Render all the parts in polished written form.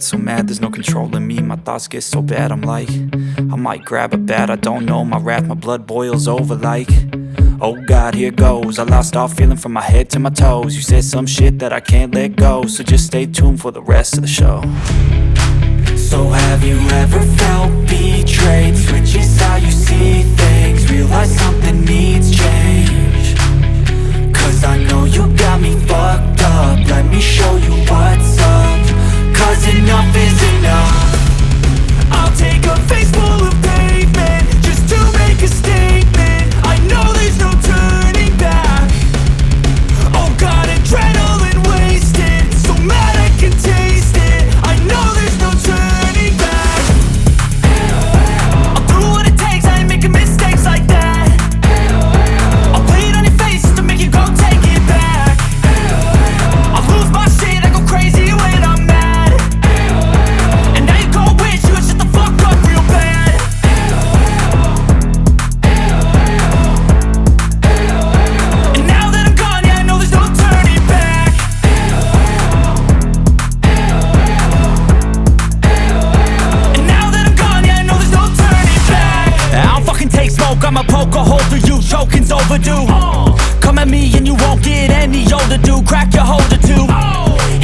get so mad, there's no controlling me. My thoughts get so bad, I'm like, I might grab a bat, I don't know. My wrath, my blood boils over like, oh God, here goes. I lost all feeling from my head to my toes. You said some shit that I can't let go, so just stay tuned for the rest of the show. So have you ever felt betrayed? Switches how you see things, realize something needs change. Cause I know you got me fucked up, let me show you what's up. Cause enough is enough. I'll take a face full of pavement just to make a statement. I know there's no turning back. Oh God, adrenaline wasted, so mad I can taste it. I know there's no turning back. I'll do what it takes, I ain't making mistakes like that. I'll play it on your face to make you go take it back. I'll lose my shit, I go crazy when I'm mad. And now you gon' wish you would shut the fuck up real bad. And now that I'm gone, yeah, I know there's no turning back. And now that I'm gone, yeah, I know there's no turning back. I don't fucking take smoke, I'ma poke a hole through you, choking's overdue. Come at me and you won't get any older, dude. Crack your holder too.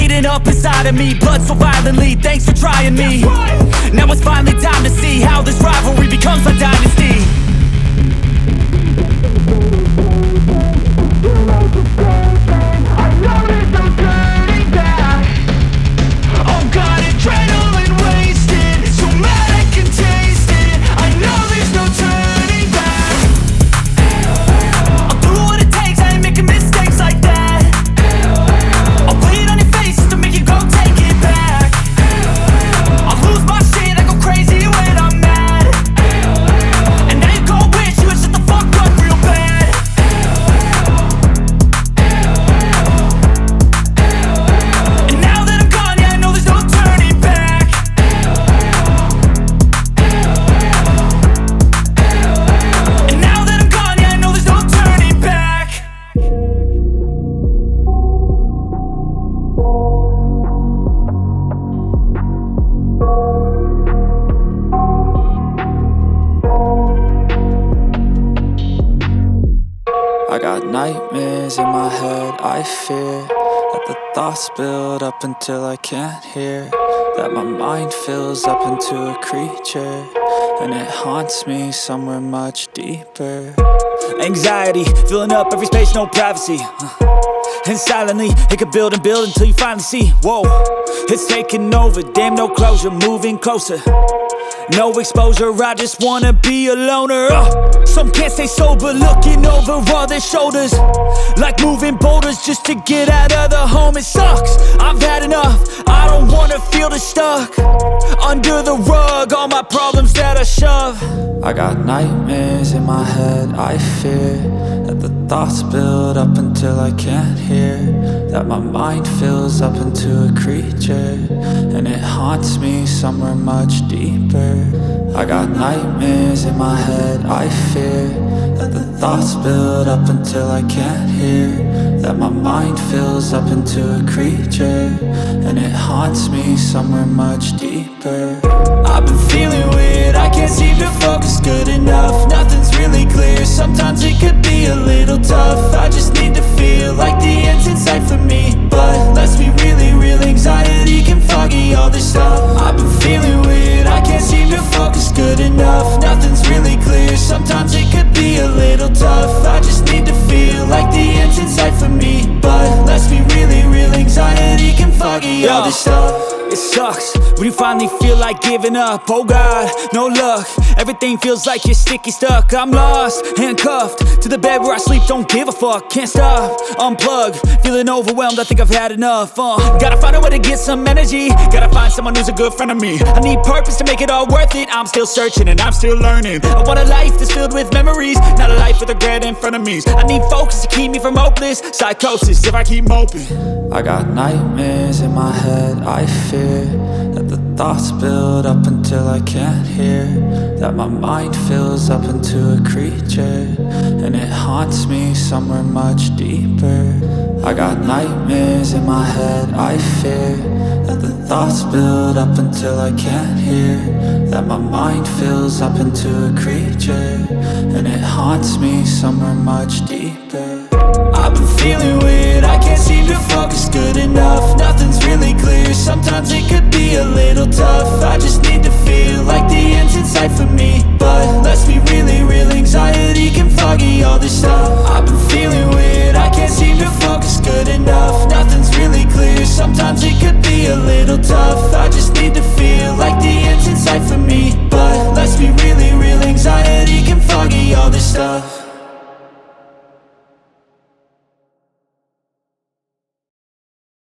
Heating up inside of me, blood so violently. Thanks for trying me. Now it's finally time to see how this rivalry becomes a dynasty. I know there's no turning back. Oh God, adrenaline wasted, so mad I can taste it. I know there's no turning back. I'll do what it takes, I ain't making mistakes like that. I'll play it on your face to make you go take it back. I'll lose my shit, I go crazy when I'm mad. And now you gon' wish you would shut the fuck up real bad. And now that I'm gone, yeah, I know there's no turning back. And now that I'm gone, yeah, I know there's no turning back. I got nightmares in my head, I fear that the thoughts build up until I can't hear, that my mind fills up into a creature, and it haunts me somewhere much deeper. Anxiety, filling up every space, no privacy. And silently, it could build and build until you finally see, whoa, it's taking over, damn no closure, moving closer. No exposure, I just wanna be a loner. Some can't stay sober, looking over all their shoulders, like moving boulders just to get out of the home. It sucks, I've had enough, I don't wanna feel the stuck under the rug, all my problems that I shove. I got nightmares in my head, I fear that the thoughts build up until I can't hear, that my mind fills up into a creature, and it haunts me somewhere much deeper. I got nightmares in my head, I fear that the thoughts build up until I can't hear, that my mind fills up into a creature, and it haunts me somewhere much deeper. I've been feeling weird, I can't seem to focus good enough. Nothing's really clear, sometimes it could be a little tough. I just need to feel like the end's in sight for me, but let's be really real, anxiety can foggy all this stuff. I've been feeling weird, I can't seem to focus good enough. Nothing's really clear, sometimes it could be a little tough. I just need to feel like the end's in sight for me, but let's be really real, anxiety can foggy all this stuff. It sucks when you finally feel like giving up. Oh God, no luck, everything feels like you're sticky stuck. I'm lost, handcuffed to the bed where I sleep, don't give a fuck. Can't stop, unplug, feeling overwhelmed, I think I've had enough. Gotta find a way to get some energy, gotta find someone who's a good friend of me. I need purpose to make it all worth it, I'm still searching and I'm still learning. I want a life that's filled with memories, not a life with regret and frenemies. I need focus to keep me from hopeless psychosis if I keep moping. I got nightmares in my head, I fear that the thoughts build up until I can't hear, that my mind fills up into a creature, and it haunts me somewhere much deeper. I got nightmares in my head, I fear that the thoughts build up until I can't hear, that my mind fills up into a creature, and it haunts me somewhere much deeper. I've been feeling weird, I can't seem to focus